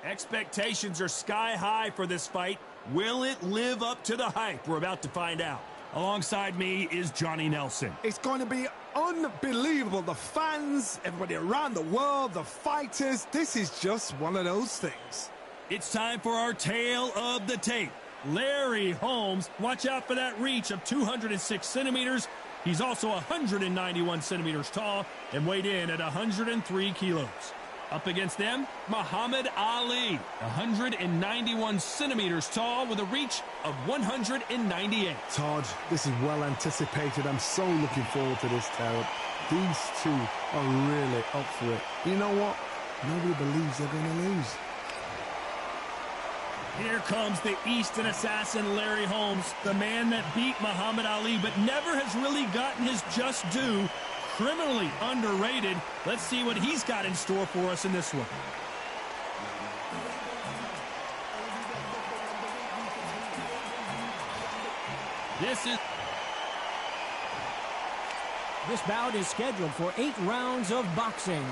Expectations are sky high for this fight. Will it live up to the hype? We're about to find out. Alongside me is Johnny Nelson. It's going to be unbelievable. The fans, everybody around the world, the fighters. This is just one of those things. It's time for our tale of the tape. Larry Holmes, watch out for that reach of 206 centimeters. He's also 191 centimeters tall and weighed in at 103 kilos. Up against them, Muhammad Ali, 191 centimeters tall with a reach of 198. Todd, this is well anticipated. I'm so looking forward to this tear-up. These two are really up for it. You know what? Nobody believes they're going to lose. Here comes the Eastern assassin, Larry Holmes, the man that beat Muhammad Ali but never has really gotten his just due. Criminally underrated. Let's see what he's got in store for us in this one. This bout is scheduled for 8 rounds of boxing.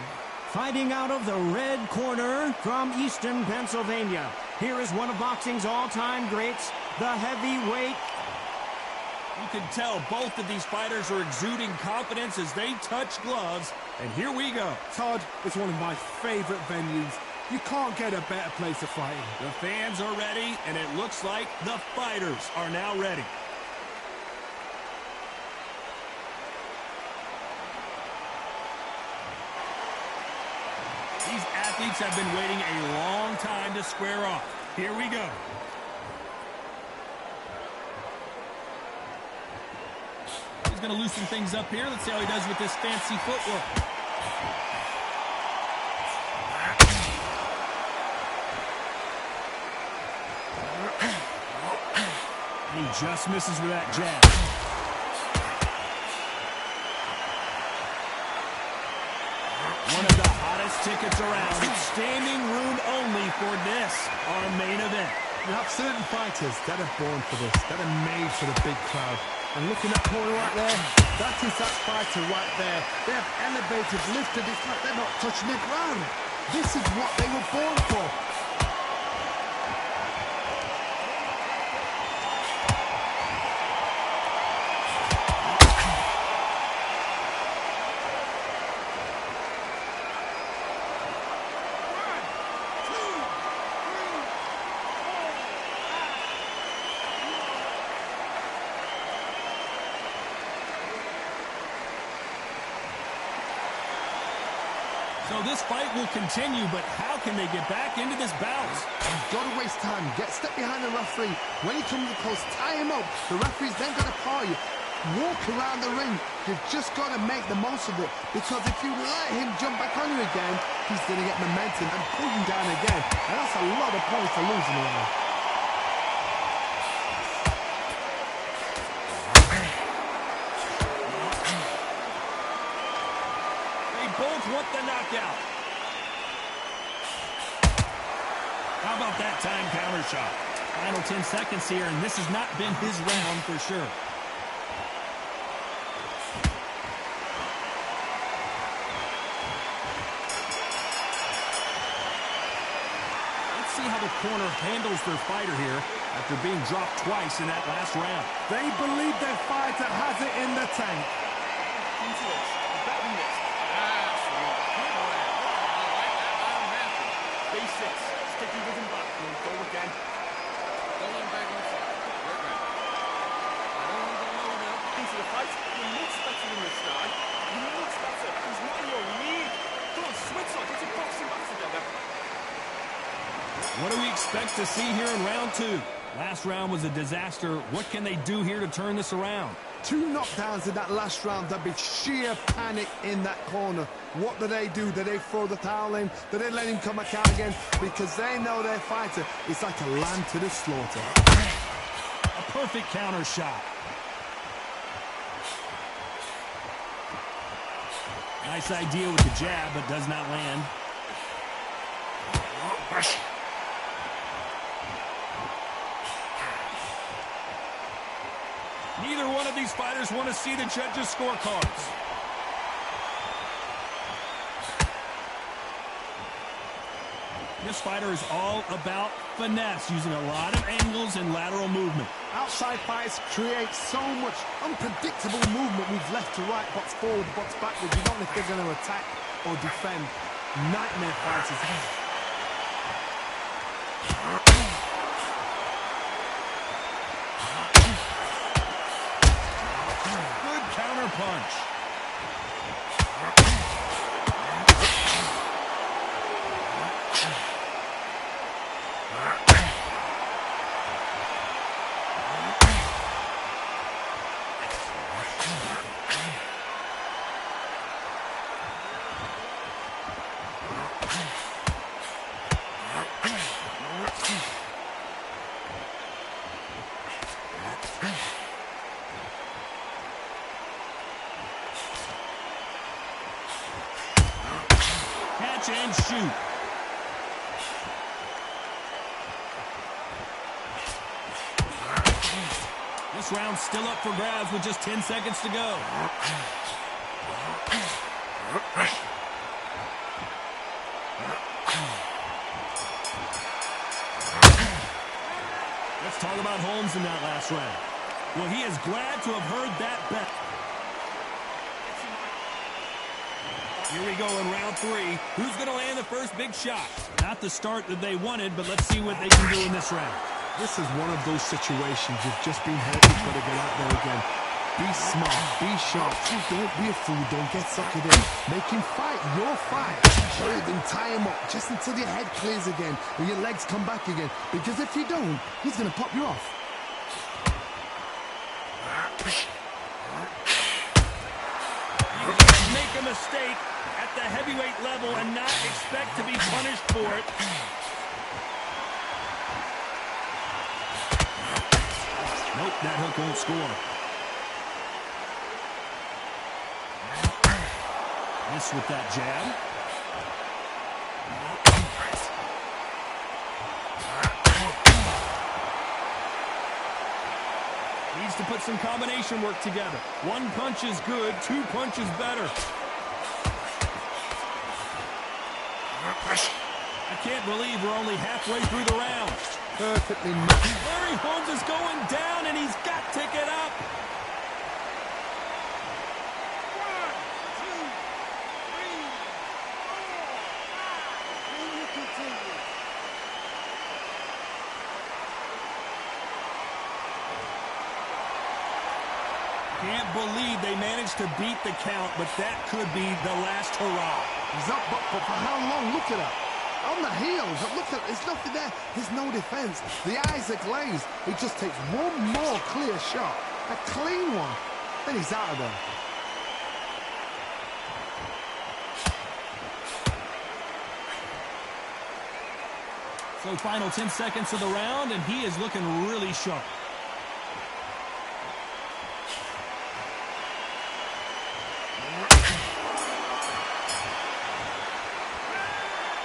Fighting out of the red corner from Eastern Pennsylvania, here is one of boxing's all-time greats, the heavyweight. You can tell both of these fighters are exuding confidence as they touch gloves. And here we go. Todd, it's one of my favorite venues. You can't get a better place to fight in. The fans are ready, and it looks like the fighters are now ready. These athletes have been waiting a long time to square off. Here we go. He's going to loosen things up here. Let's see how he does with this fancy footwork. He just misses with that jab. One of the hottest tickets around. Standing room only for this, our main event. You have certain fighters that are born for this, that are made for the big crowd. And looking at corner right there, that is that fighter right there. They have elevated, lifted, it's like they're not touching the ground. This is what they were born for. So this fight will continue, but how can they get back into this bout? You've got to waste time. Step behind the referee. When he comes close, tie him up. The referee's then got to paw you. Walk around the ring. You've just got to make the most of it. Because if you let him jump back on you again, he's going to get momentum and pull you down again. And that's a lot of points to lose in the round. Both want the knockout. How about that time counter shot? Final 10 seconds here, and this has not been his round for sure. Let's see how the corner handles their fighter here after being dropped twice in that last round. They believe their fighter has it in the tank. Basics. Sticky with him back. Go again. Don't let him back on fire. Great round. I don't want to go low now. Into the fight. He looks better in this guy. He looks better. He's not in your league. Come on, switch on. Get your boxing back together. What do we expect to see here in round 2? Last round was a disaster. What can they do here to turn this around? 2 knockdowns in that last round. There'd be sheer panic in that corner. What do? Do they throw the towel in? Do they let him come back out again? Because they know their fighter is like a lamb to the slaughter. A perfect counter shot. Nice idea with the jab, but does not land. Neither one of these fighters want to see the judges' scorecards. This fighter is all about finesse, using a lot of angles and lateral movement. Outside fights create so much unpredictable movement. Move left to right, box forward, box backwards. You don't know if they're going to attack or defend. Nightmare fighters. Good counter punch. Catch and shoot. This round's still up for grabs with just 10 seconds to go. Let's talk about Holmes in that last round. Well, he is glad to have heard that bet. Here we go in round 3. Who's going to land the first big shot? Not the start that they wanted, but let's see what they can do in this round. This is one of those situations. You've just been hurt. You've got to get out there again. Be smart. Be sharp. Don't be a fool. Don't get suckered in. Make him fight your fight. Hold him, tie him up just until your head clears again or your legs come back again. Because if you don't, he's going to pop you off. You can't make a mistake at the heavyweight level and not expect to be punished for it. Nope, that hook won't score. Miss with that jab. Needs to put some combination work together. One punch is good, 2 punches better. I can't believe we're only halfway through the round. Perfectly matched. Larry Holmes is going down, and he's got to get up. 1, 2, 3, 4, 5. And you continue. Can't believe they managed to beat the count, but that could be the last hurrah. He's up, but for how long? Look at that. On the heels. Look at, there's nothing there. There's no defense. The eyes are glazed. It just takes one more clear shot. A clean one. Then he's out of there. So final 10 seconds of the round, and he is looking really sharp.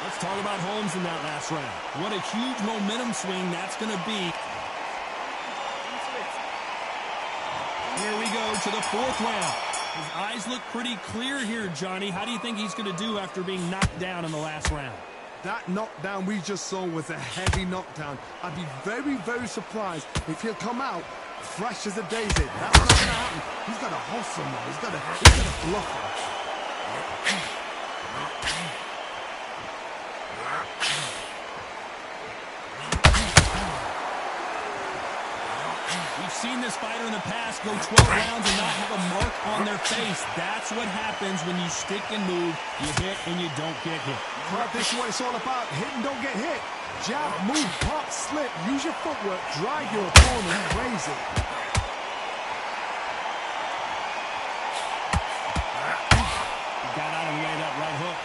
Let's talk about Holmes in that last round. What a huge momentum swing that's going to be. Here we go to the 4th round. His eyes look pretty clear here, Johnny. How do you think he's going to do after being knocked down in the last round? That knockdown we just saw was a heavy knockdown. I'd be very, very surprised if he'll come out fresh as a daisy. That's not going to happen. He's got to hustle now. He's got to bluff him. We've seen this fighter in the past go 12 rounds and not have a mark on their face. That's what happens when you stick and move. You hit and you don't get hit. Well, this is what it's all about. Hit and don't get hit. Jab, move, pop, slip. Use your footwork. Drive your opponent crazy. He got out of the way of that right hook.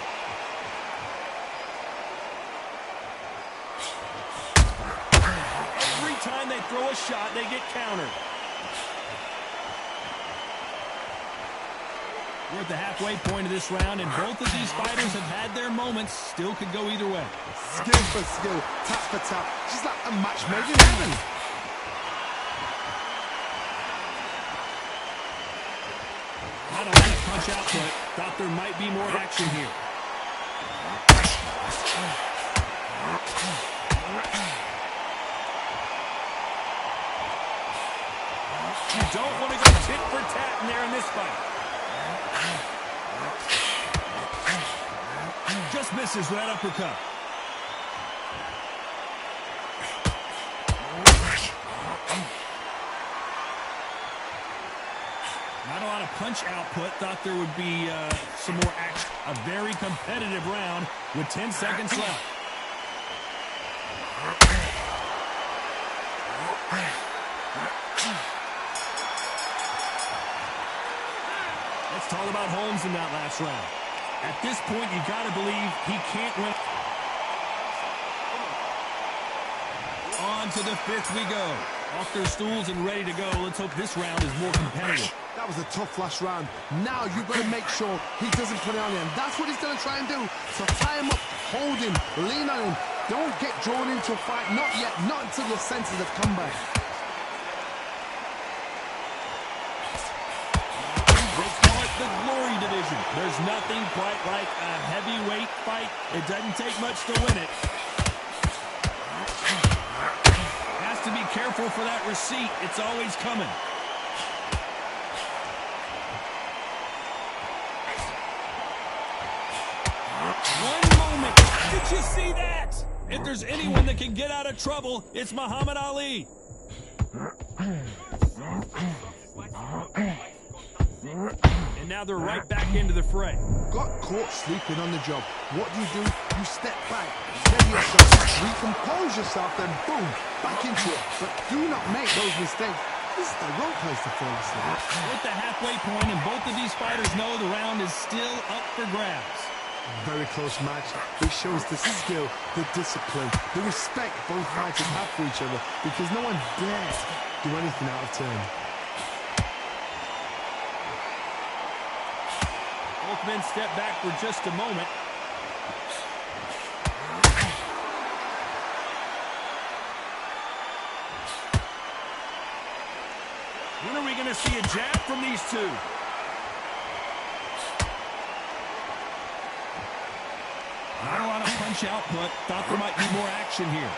Every time they throw a shot, they get countered. We're at the halfway point of this round, and both of these fighters have had their moments. Still could go either way. Skill for skill, tap for tap. Just like a match made in heaven. Not a lot of punch output. Thought there might be more action here. You don't want to go tit for tat in there in this fight. Just misses with that uppercut. Not a lot of punch output. Thought there would be some more action. A very competitive round with 10 seconds left. Let's talk about Holmes in that last round. At this point, you got to believe he can't win. On to the fifth we go. Off their stools and ready to go. Let's hope this round is more competitive. That was a tough last round. Now you've got to make sure he doesn't put it on you. And that's what he's going to try and do. So tie him up, hold him, lean on him. Don't get drawn into a fight. Not yet. Not until your senses have come back. They call it the glory division. There's nothing quite like a heavyweight fight. It doesn't take much to win it. Has to be careful for that receipt. It's always coming. One moment. Did you see that? If there's anyone that can get out of trouble, it's Muhammad Ali. And now they're right back into the fray. Got caught sleeping on the job. What do? You step back, steady yourself, recompose yourself, then boom, back into it. But do not make those mistakes. This is the wrong place to fall asleep. We're at the halfway point, and both of these fighters know the round is still up for grabs. Very close match. It shows the skill, the discipline, the respect both fighters have for each other, because no one dares do anything out of turn. Both men step back for just a moment. When are we going to see a jab from these two? Not a lot of punch output. Thought there might be more action here.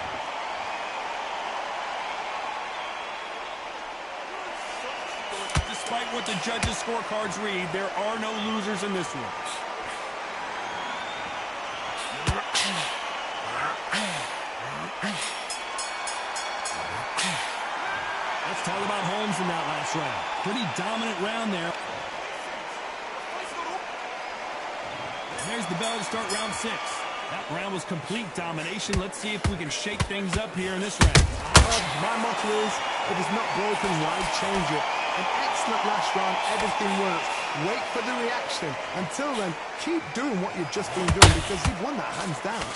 Despite what the judges' scorecards read, there are no losers in this one. Let's talk about Holmes in that last round. Pretty dominant round there. And there's the bell to start round 6. That round was complete domination. Let's see if we can shake things up here in this round. My motto is, if it's not broken, why change it? An excellent last round, everything works. Wait for the reaction. Until then, keep doing what you've just been doing, because you've won that hands down.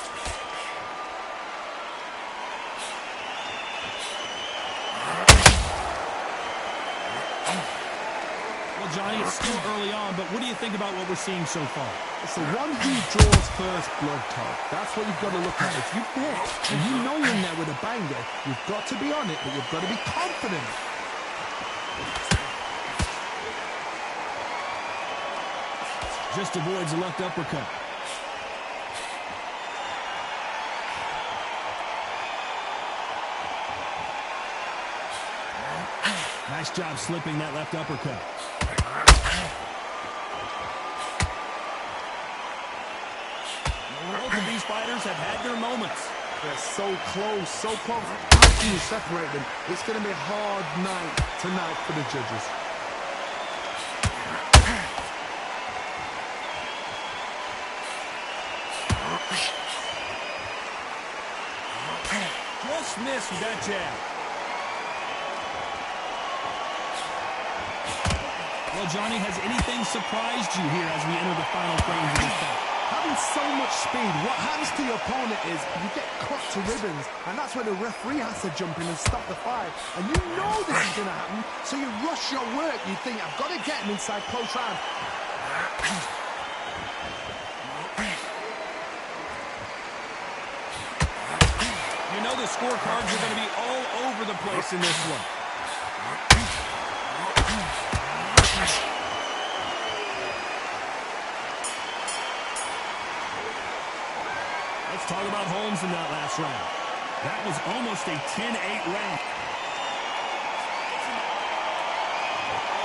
Well, Johnny, it's still early on, but what do you think about what we're seeing so far? It's the one who draws first blood, Todd. That's what you've got to look at. If you hit and you know you're in there with a banger, you've got to be on it, but you've got to be confident. Just avoids a left uppercut. Nice job slipping that left uppercut. Both of these fighters have had their moments. They're so close, so close. How can you separate them? It's going to be a hard night tonight for the judges. Just missed with that jab. Well, Johnny, has anything surprised you here as we enter the final frames of this fight? Having so much speed, what happens to your opponent is you get cut to ribbons, and that's where the referee has to jump in and stop the fight. And you know this is going to happen, so you rush your work. You think, I've got to get him inside close round. You know the scorecards are going to be all over the place in this one. Let's Let's talk about Holmes in that last round. That was almost a 10-8 round.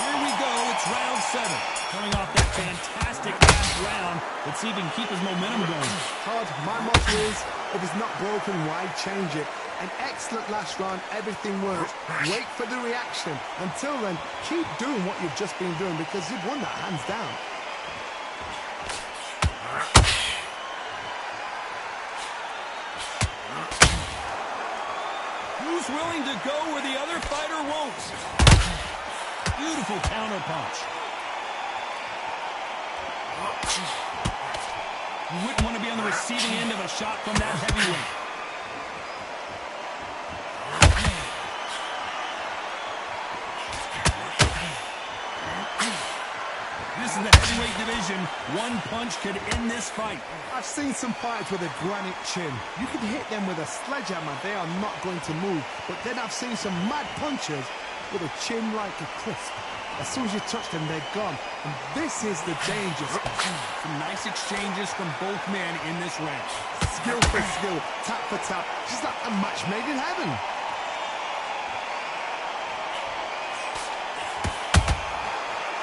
Here we go. It's round 7. Coming off that fantastic last round. Let's see if he can keep his momentum going. Todd, my motto is, if it's not broken, why change it? An excellent last round, everything works. Wait for the reaction. Until then, keep doing what you've just been doing because you've won that hands down. Who's willing to go where the other fighter won't? Beautiful counter punch. You wouldn't want to be on the receiving end of a shot from that heavyweight. This is the heavyweight division. One punch could end this fight. I've seen some fighters with a granite chin. You can hit them with a sledgehammer, they are not going to move. But then I've seen some mad punchers with a chin like a crisp. As soon as you touch them, they're gone. And this is the danger. Some nice exchanges from both men in this round. Skill for skill, tap for tap. Just like a match made in heaven.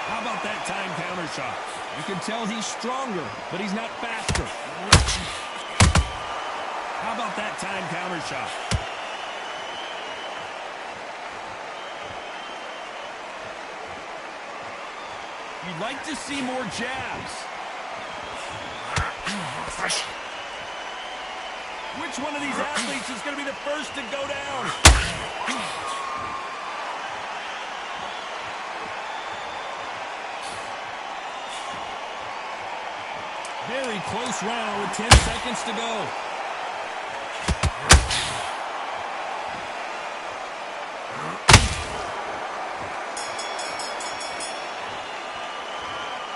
How about that time counter shot? You can tell he's stronger, but he's not faster. How about that time counter shot? You'd like to see more jabs. Which one of these athletes is going to be the first to go down? Very close round with 10 seconds to go.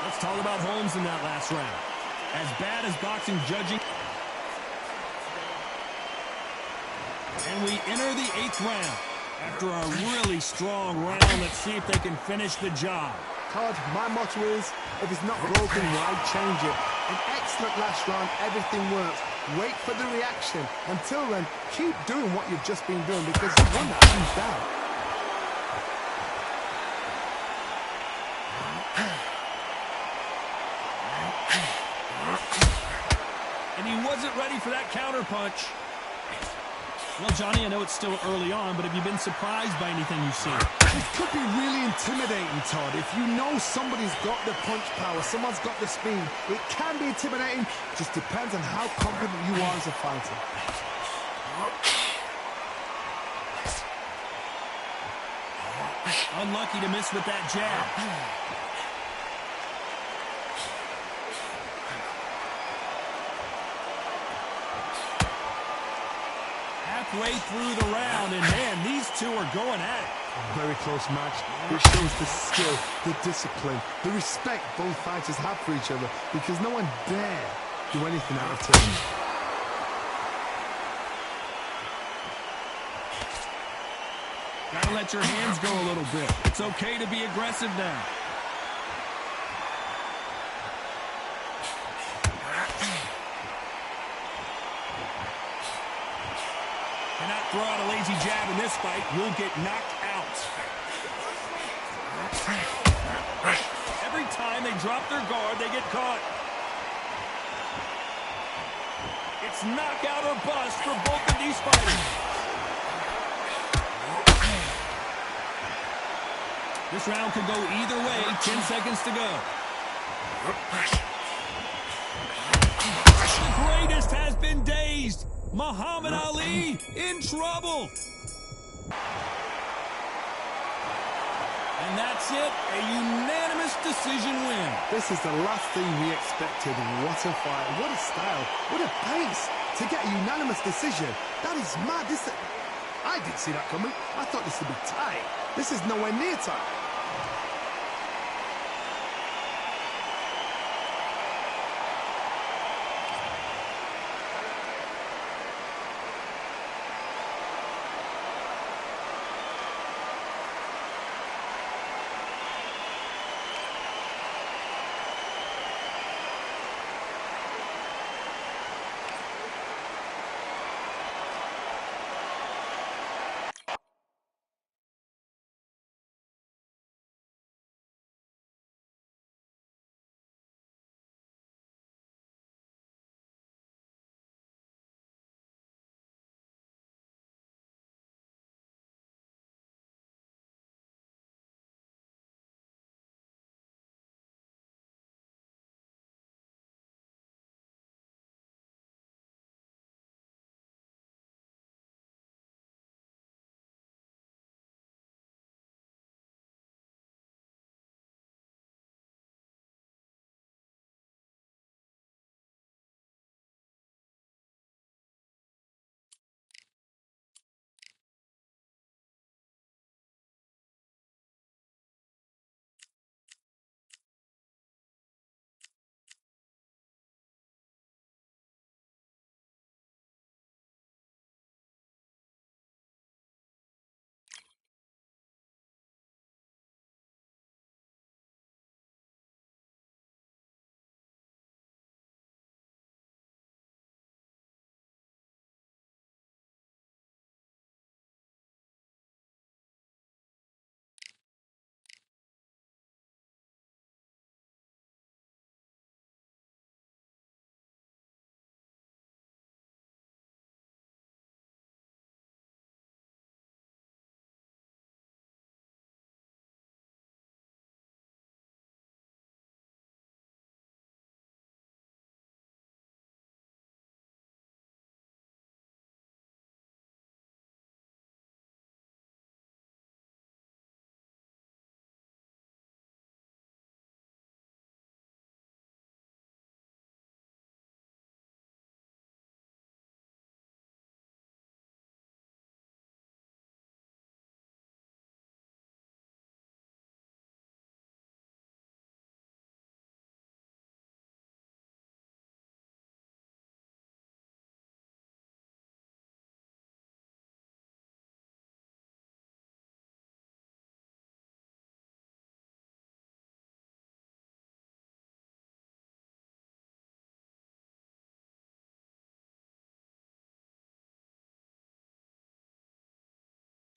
Let's talk about Holmes in that last round. As bad as boxing judging. And we enter the 8th round. After a really strong round, let's see if they can finish the job. Todd, my motto is, if it's not broken, why change it? An excellent last round, everything works. Wait for the reaction. Until then, keep doing what you've just been doing because you won that hands down. And he wasn't ready for that counter punch. Well, Johnny, I know it's still early on, but have you been surprised by anything you've seen? It could be really intimidating, Todd. If you know somebody's got the punch power, someone's got the speed, it can be intimidating. Just depends on how confident you are as a fighter. Unlucky to miss with that jab. Halfway through the round, and man, these two are going at it. Very close match. It shows the skill, the discipline, the respect both fighters have for each other because no one dare do anything out of turn. Gotta let your hands go a little bit. It's okay to be aggressive now. Cannot throw out a lazy jab in this fight. You'll get knocked out. Every time they drop their guard, they get caught. It's knockout or bust for both of these fighters. This round could go either way. 10 seconds to go. The greatest has been dazed. Muhammad Ali in trouble. And that's it. A unanimous decision win. This is the last thing we expected. What a fight. What a style. What a pace. To get a unanimous decision. That is mad. I didn't see that coming. I thought this would be tight. This is nowhere near tight.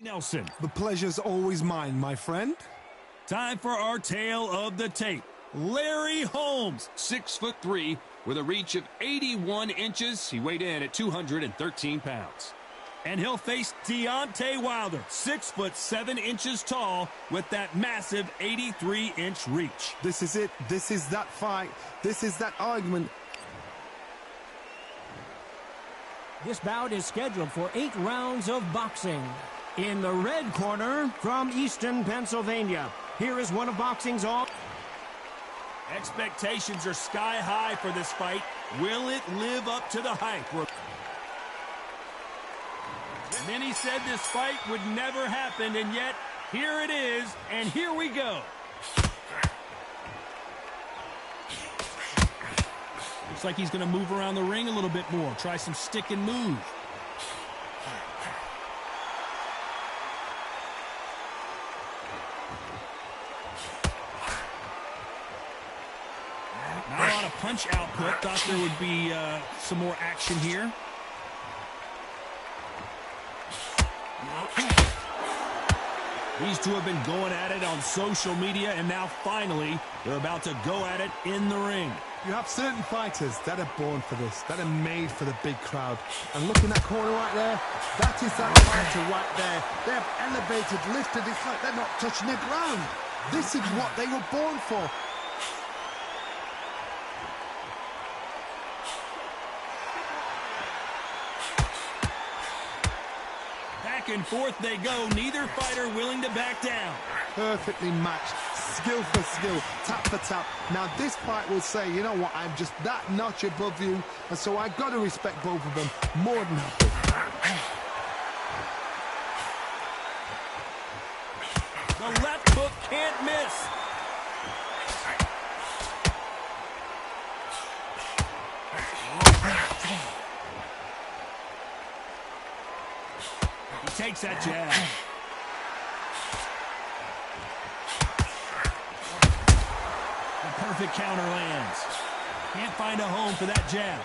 Nelson. The pleasure's always mine, my friend. Time for our tale of the tape. Larry Holmes. 6'3", with a reach of 81 inches. He weighed in at 213 pounds. And he'll face Deontay Wilder, 6'7" tall, with that massive 83-inch reach. This is it. This is that fight. This is that argument. This bout is scheduled for 8 rounds of boxing. In the red corner, from Easton, Pennsylvania, here is one of boxing's all... Expectations are sky high for this fight. Will it live up to the hype? Many said this fight would never happen, and yet here it is, and here we go. Looks like he's going to move around the ring a little bit more, try some stick and move. Not a lot of punch output. Thought there would be some more action here. These two have been going at it on social media, and now finally they're about to go at it in the ring. You have certain fighters that are born for this, that are made for the big crowd. And look in that corner right there, that is that fighter right there. They have elevated, lifted, it's like they're not touching the ground. This is what they were born for. Back and forth they go, neither fighter willing to back down. Perfectly matched, skill for skill, tap for tap. Now this fight will say, you know what, I'm just that notch above you, and so I've got to respect both of them more than happy. The left hook can't miss. He takes that jab. The perfect counter lands. Can't find a home for that jab.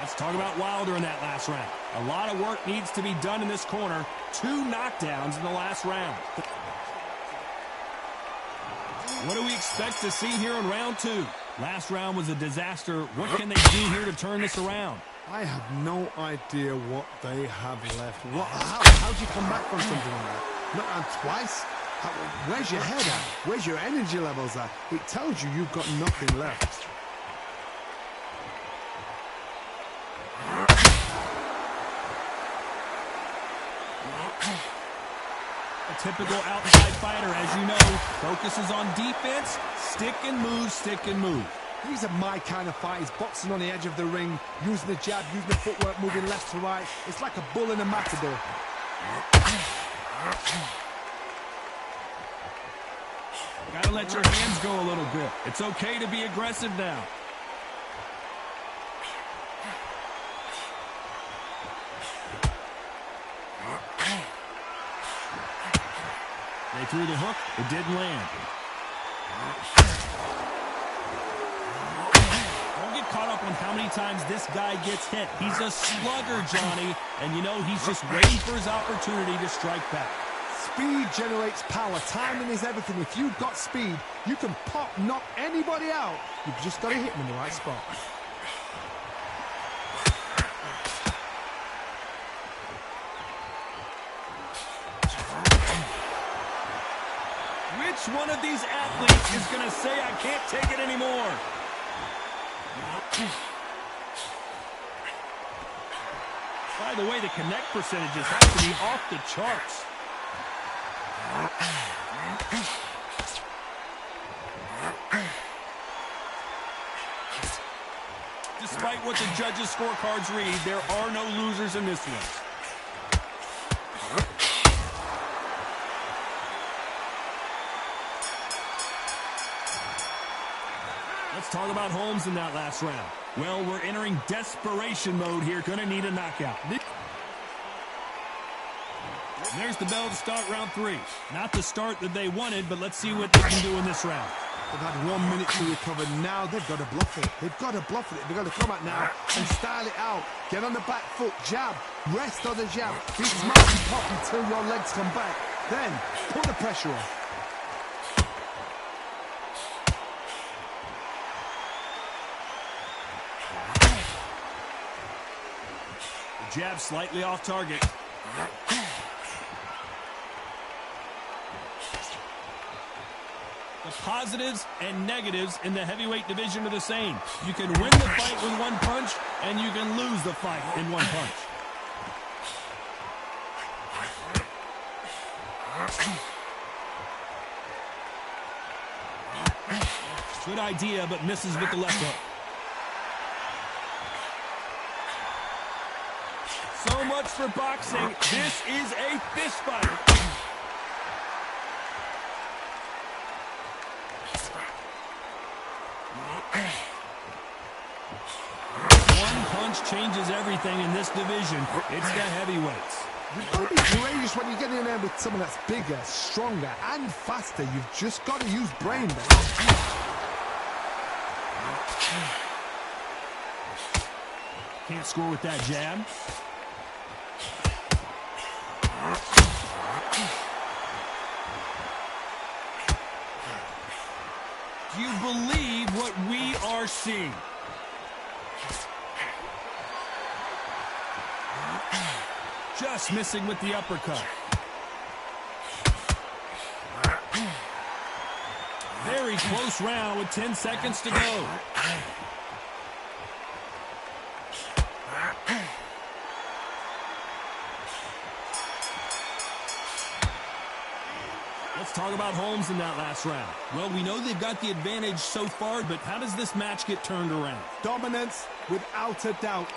Let's talk about Wilder in that last round. A lot of work needs to be done in this corner. 2 knockdowns in the last round. What do we expect to see here in round 2? Last round was a disaster. What can they do here to turn this around? I have no idea what they have left. How do you come back from something like that? Not on twice? Where's your head at? Where's your energy levels at? It tells you you've got nothing left. A typical outside fighter, as you know, focuses on defense, stick and move, stick and move. These are my kind of fighters, boxing on the edge of the ring, using the jab, using the footwork, moving left to right. It's like a bull in a matador. Gotta let your hands go a little bit. It's okay to be aggressive now. They threw the hook. It didn't land. Don't get caught up on how many times this guy gets hit. He's a slugger, Johnny, and you know he's just waiting for his opportunity to strike back. Speed generates power. Timing is everything. If you've got speed, you can knock anybody out. You've just got to hit them in the right spot. Which one of these athletes is going to say, I can't take it anymore? By the way, the connect percentages have to be off the charts. Despite what the judges' scorecards read, there are no losers in this one. Let's talk about Holmes in that last round. Well, we're entering desperation mode here. Going to need a knockout. There's the bell to start round 3. Not the start that they wanted, but let's see what they can do in this round. They've had 1 minute to recover. Now they've got to bluff it. They've got to bluff it. They've got to come out now and style it out. Get on the back foot, jab, rest on the jab. Be smart and pop until your legs come back. Then put the pressure on. The jab slightly off target. The positives and negatives in the heavyweight division are the same. You can win the fight with 1 punch, and you can lose the fight in 1 punch. Good idea, but misses with the left hook. So much for boxing. This is a fist fight. One punch changes everything in this division. It's the heavyweights. You've got to be courageous when you get in there with someone that's bigger, stronger, and faster. You've just got to use brain. Can't score with that jab. Do you believe what we are seeing? Just missing with the uppercut. Very close round with 10 seconds to go. Let's talk about Holmes in that last round. Well, we know they've got the advantage so far, but how does this match get turned around? Dominance, without a doubt.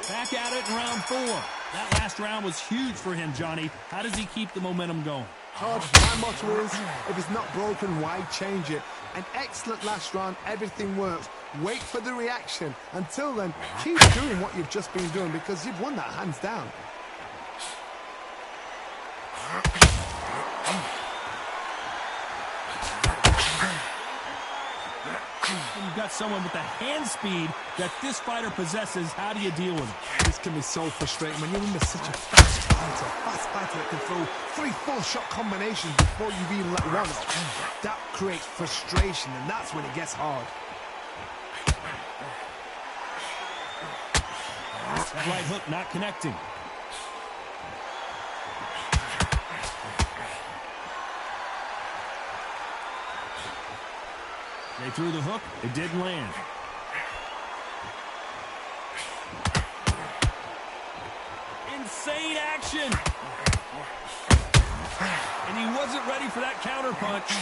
Back at it in round 4. That last round was huge for him, Johnny. How does he keep the momentum going? Todd, my motto is, if it's not broken, why change it? An excellent last round, everything works. Wait for the reaction. Until then, keep doing what you've just been doing because you've won that hands down. You've got someone with the hand speed that this fighter possesses. How do you deal with it? This can be so frustrating when you're in such a fast fighter that can throw 3 full-shot combinations before you've even let one off. That creates frustration, and that's when it gets hard. That right hook not connecting. They threw the hook. It didn't land. Insane action. And he wasn't ready for that counter punch.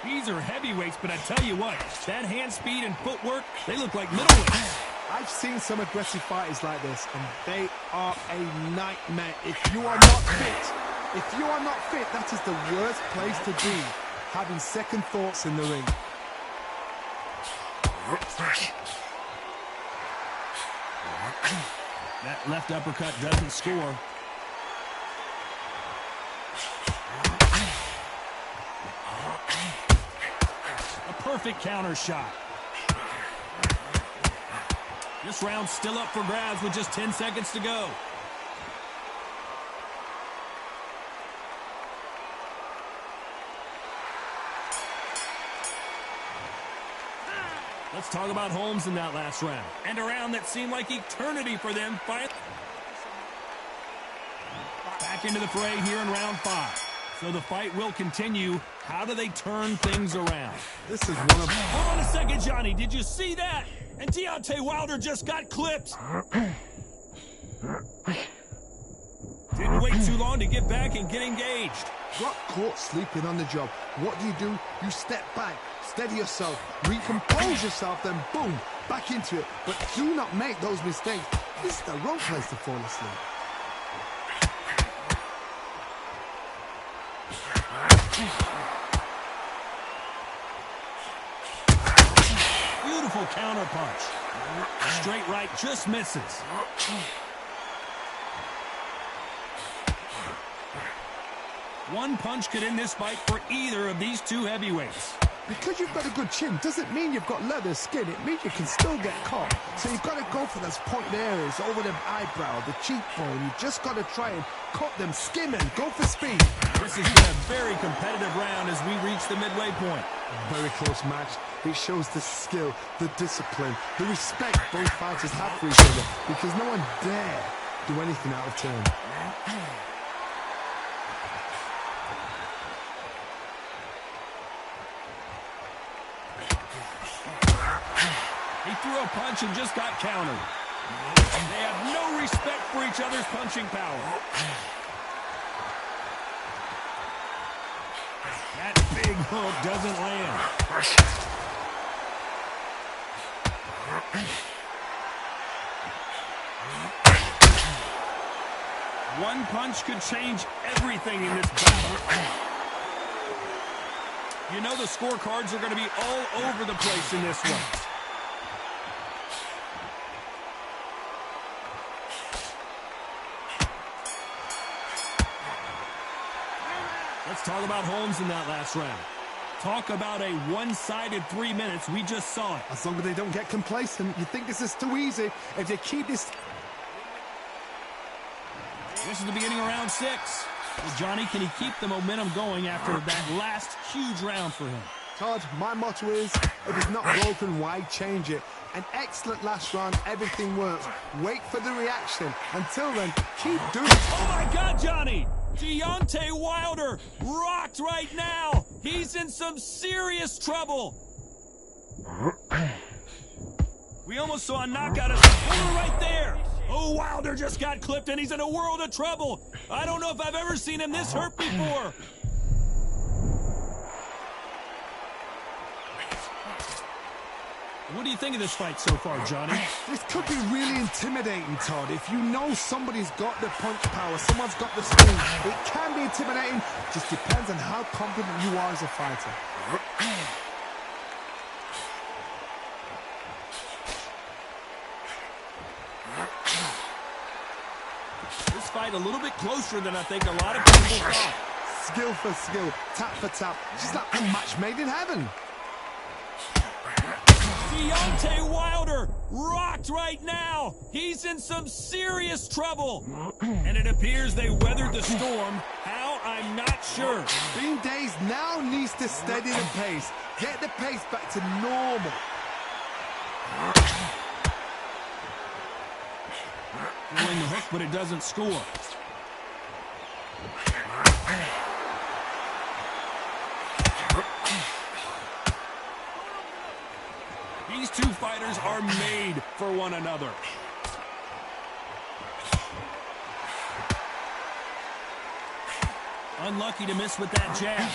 These are heavyweights, but I tell you what, that hand speed and footwork, they look like middleweights. I've seen some aggressive fighters like this, and they are a nightmare. If you are not fit, that is the worst place to be, having second thoughts in the ring. That left uppercut doesn't score. A perfect counter shot. This round's still up for grabs with just 10 seconds to go. Let's talk about Holmes in that last round. And a round that seemed like eternity for them. Back into the fray here in round 5. So the fight will continue. How do they turn things around? This is one of... Hold on a second, Johnny. Did you see that? And Deontay Wilder just got clipped. Didn't wait too long to get back and get engaged. Got caught sleeping on the job. What do? You step back, steady yourself, recompose yourself, then boom, back into it. But do not make those mistakes. This is the wrong place to fall asleep. Beautiful counter punch. Straight right just misses. One punch could end this fight for either of these two heavyweights. Because you've got a good chin doesn't mean you've got leather skin. It means you can still get caught. So you've got to go for those pointed areas over the eyebrow, the cheekbone. You've just got to try and cut them, skim and go for speed. This has been a very competitive round as we reach the midway point. Very close match. It shows the skill, the discipline, the respect both fighters have for each other, because no one dare do anything out of turn. He threw a punch and just got countered. They have no respect for each other's punching power. That big hook doesn't land. One punch could change everything in this battle. You know the scorecards are going to be all over the place in this one. Let's talk about Holmes in that last round. Talk about a one-sided 3 minutes. We just saw it. As long as they don't get complacent, you think this is too easy. If they keep this... This is the beginning of round 6. Well, Johnny, can he keep the momentum going after that last huge round for him? Todd, my motto is, if it's not broken, why change it? An excellent last round, everything works. Wait for the reaction. Until then, keep doing it. Oh my God, Johnny! Deontay Wilder rocked right now. He's in some serious trouble. We almost saw a knockout of the corner right there. Oh, Wilder just got clipped and he's in a world of trouble. I don't know if I've ever seen him this hurt before. What do you think of this fight so far, Johnny? This could be really intimidating, Todd. If you know somebody's got the punch power, someone's got the speed, it can be intimidating. Just depends on how confident you are as a fighter. This fight a little bit closer than I think a lot of people thought. Skill for skill, tap for tap, just like a match made in heaven. Deontay Wilder rocked right now. He's in some serious trouble. And it appears they weathered the storm. How? I'm not sure. Bean Days now needs to steady the pace. Get the pace back to normal. Throwing the hook, but it doesn't score. These two fighters are made for one another. Unlucky to miss with that jab.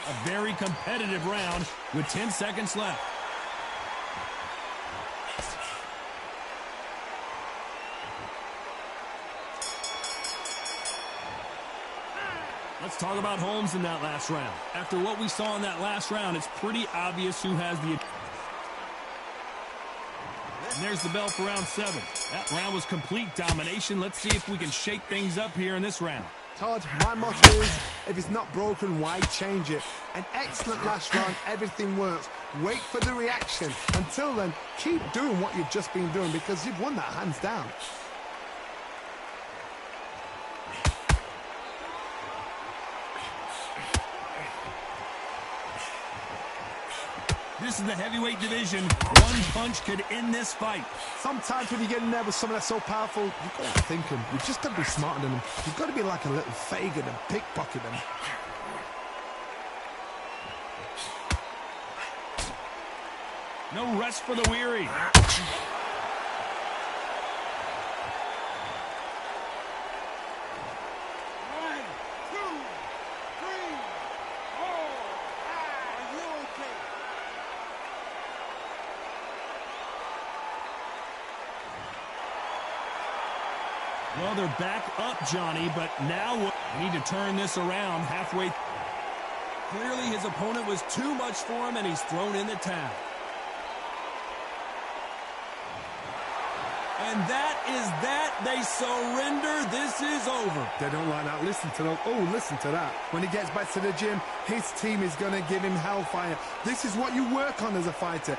A very competitive round with 10 seconds left. Let's talk about Holmes in that last round. After what we saw in that last round, it's pretty obvious who has the... And there's the bell for round 7. That round was complete domination. Let's see if we can shake things up here in this round. Todd, my motto is, if it's not broken, why change it? An excellent last round, everything works. Wait for the reaction. Until then, keep doing what you've just been doing, because you've won that hands down. This is the heavyweight division. One punch could end this fight. Sometimes when you get in there with someone that's so powerful, you've got to think them. You've just got to be smarter than them. You've got to be like a little Fagin and pickpocket them. No rest for the weary. Well, they're back up, Johnny, but now we need to turn this around halfway. Clearly his opponent was too much for him, and he's thrown in the towel. And that is that. They surrender. This is over. They don't like that. Listen to them. Oh, listen to that. When he gets back to the gym, his team is going to give him hellfire. This is what you work on as a fighter.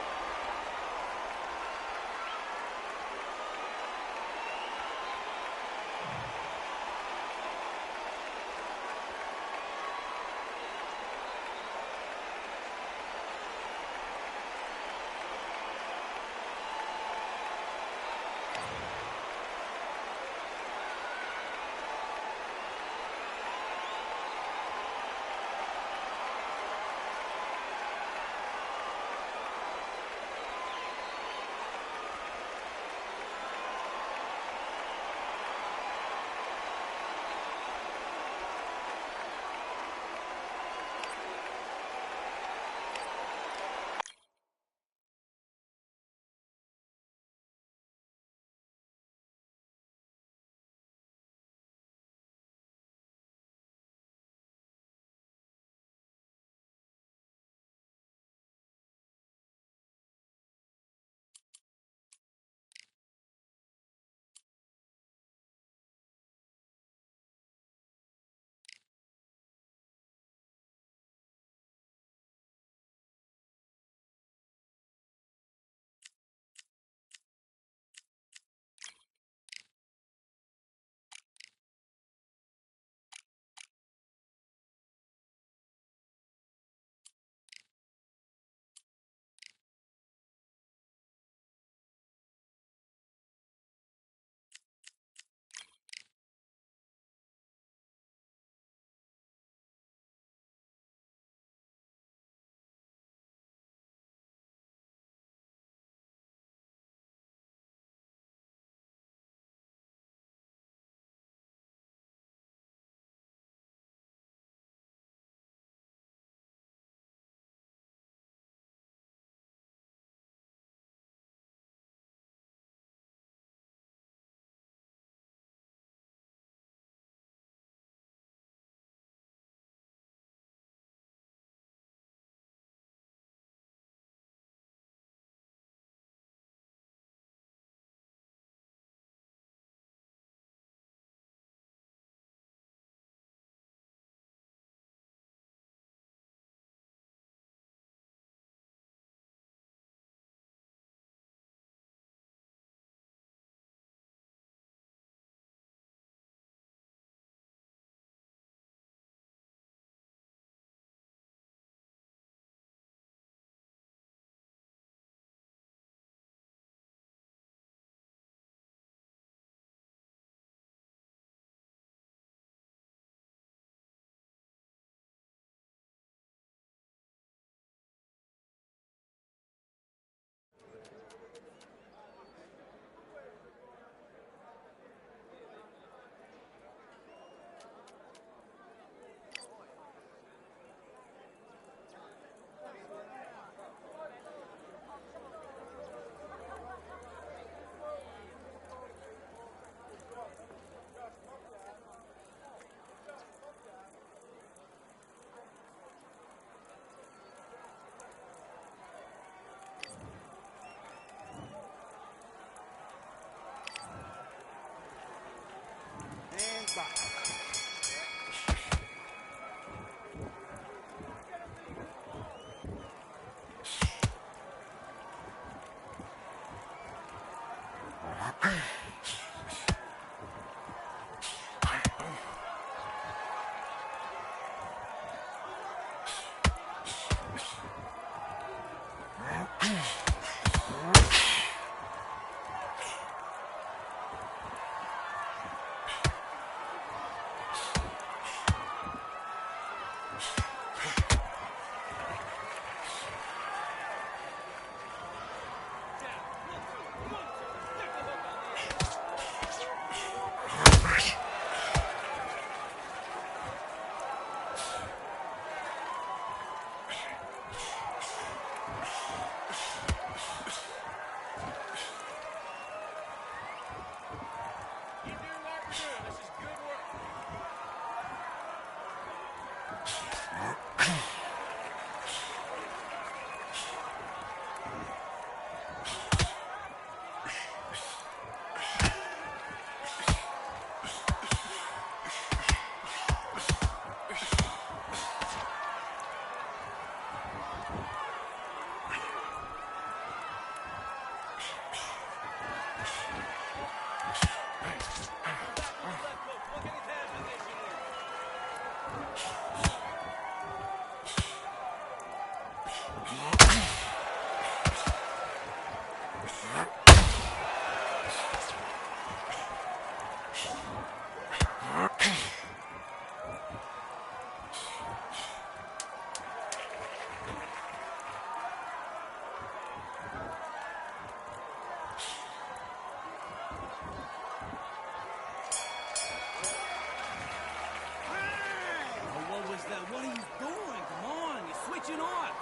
What are you doing? Come on, you're switching off.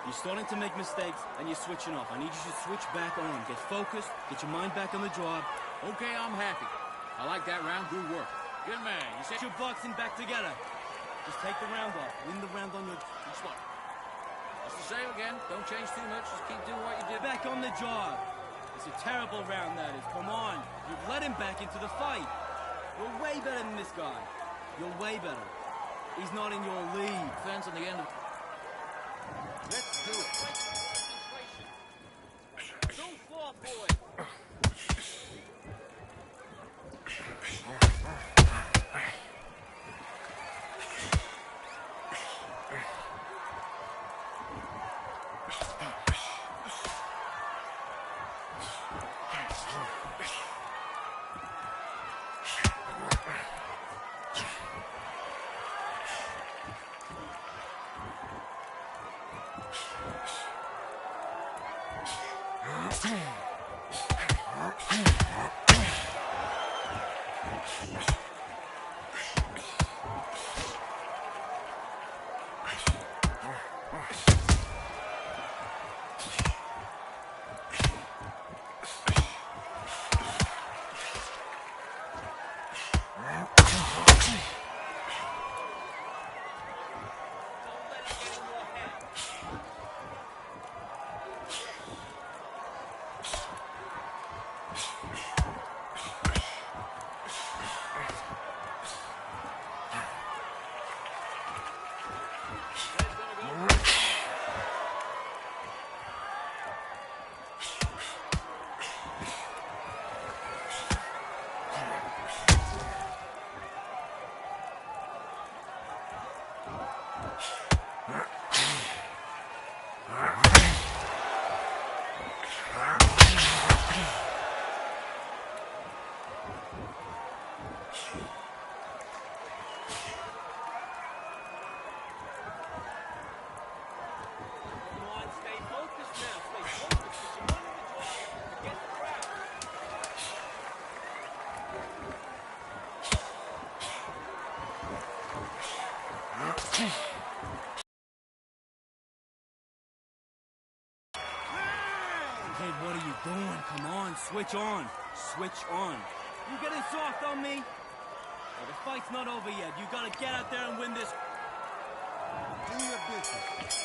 You're starting to make mistakes, and you're switching off. I need you to switch back on. Get focused, get your mind back on the job. Okay, I'm happy. I like that round. Good work. Good man. You said Get your boxing back together. Just take the round off. Win the round on your spot. it's the same again. Don't change too much. Just keep doing what you did. Back on the job. It's a terrible round, that is. Come on. You've let him back into the fight. You're way better than this guy. You're way better. He's not in your league. Fence on the end of... Let's do it. Don't fall for it. Kid, what are you doing? Come on, switch on. Switch on. You getting soft on me? Well, the fight's not over yet. You gotta get out there and win this. Do your business.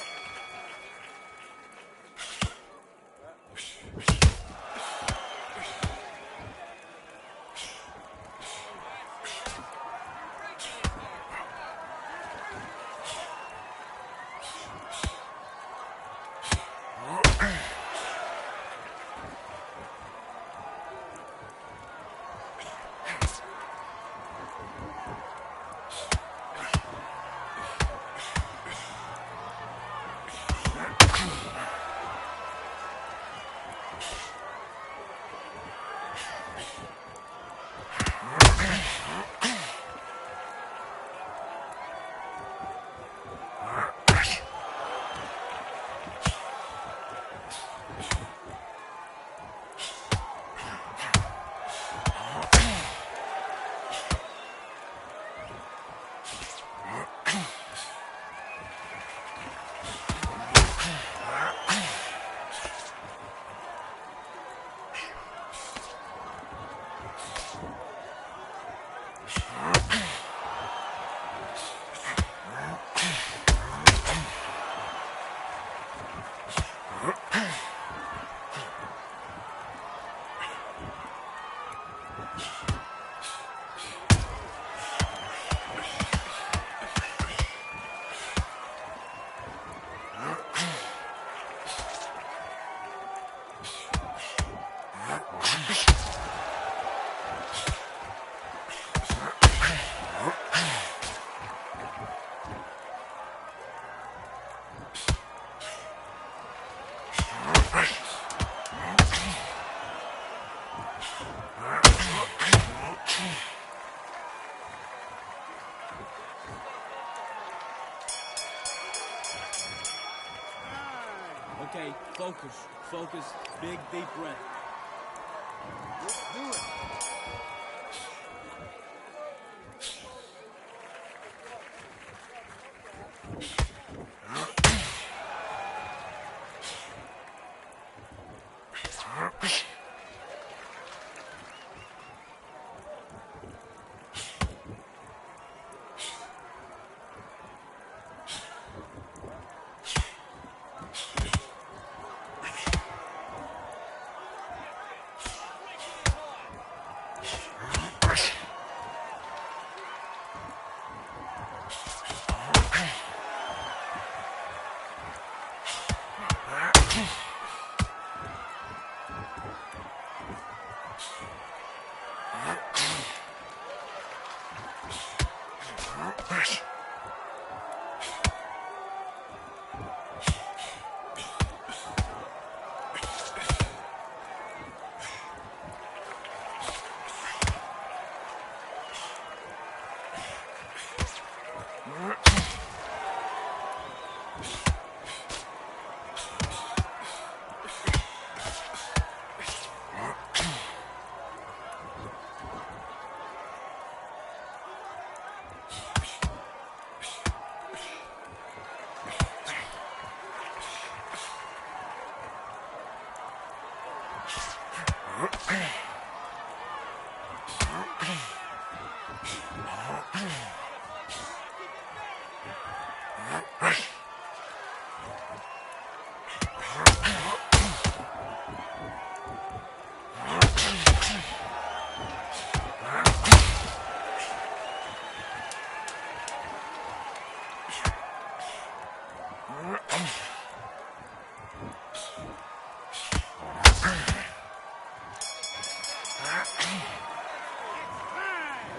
Okay, focus. Focus. Big, deep breath. Let's do it.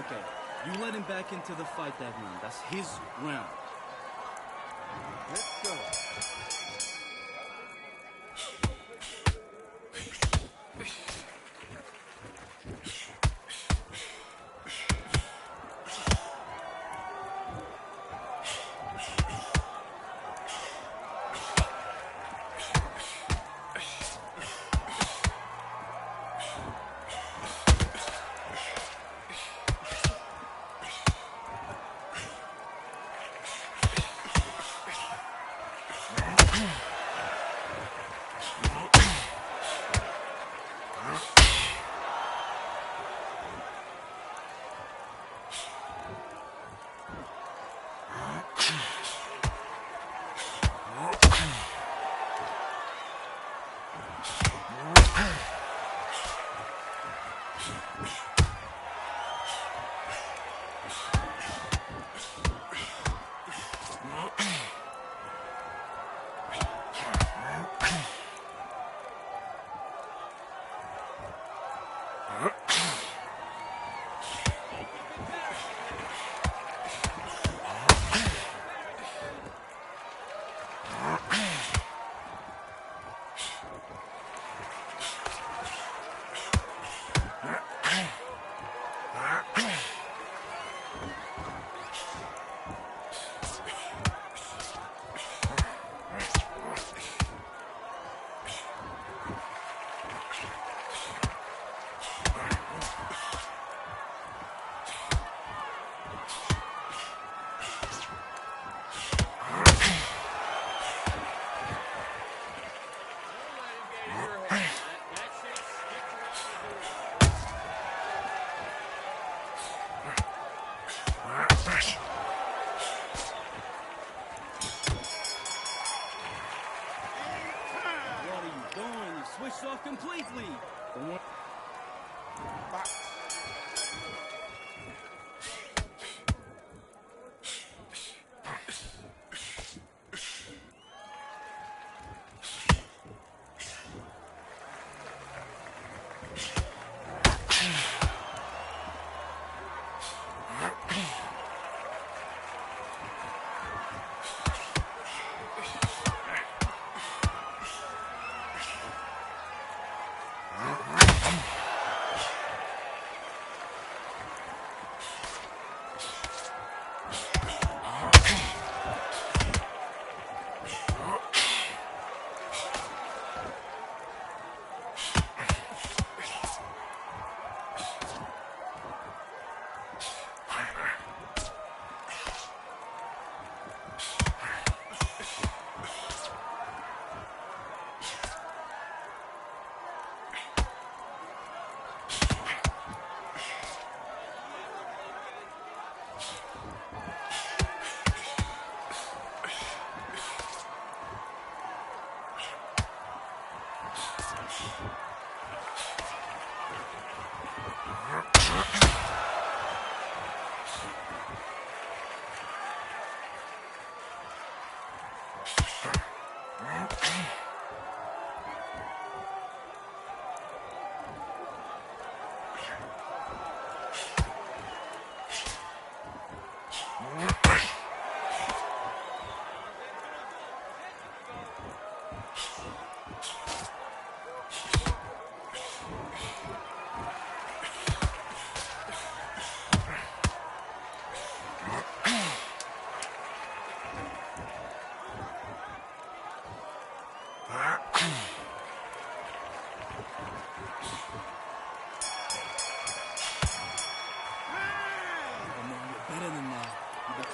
Okay, you let him back into the fight that round. That's his round. Let's go. Switched off completely. Back.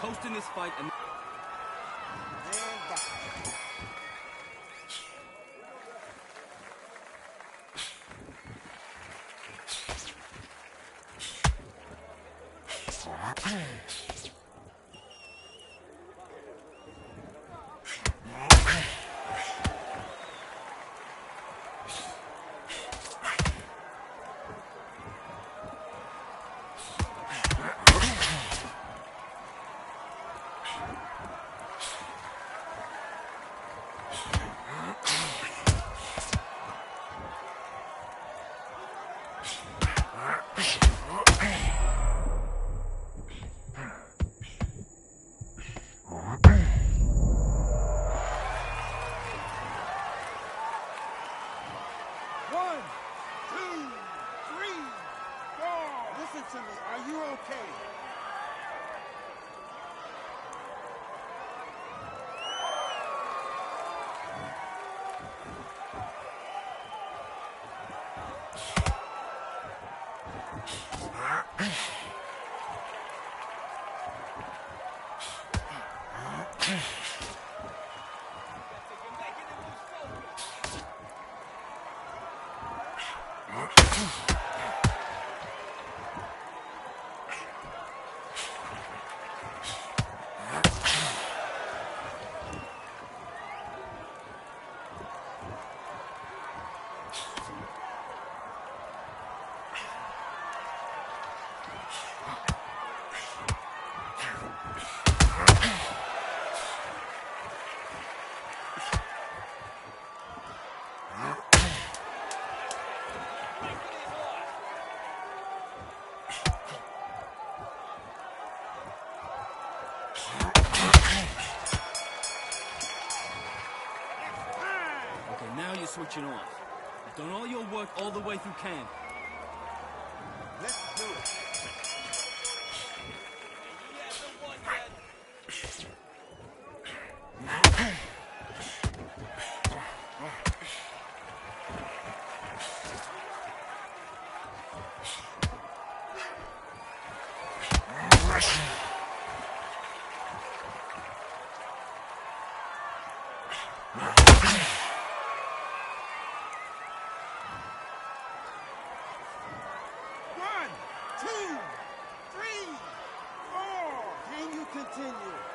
Coasting this fight and Are you okay? now you're switching off. You've done all your work all the way through camp. Let's do it. Continue.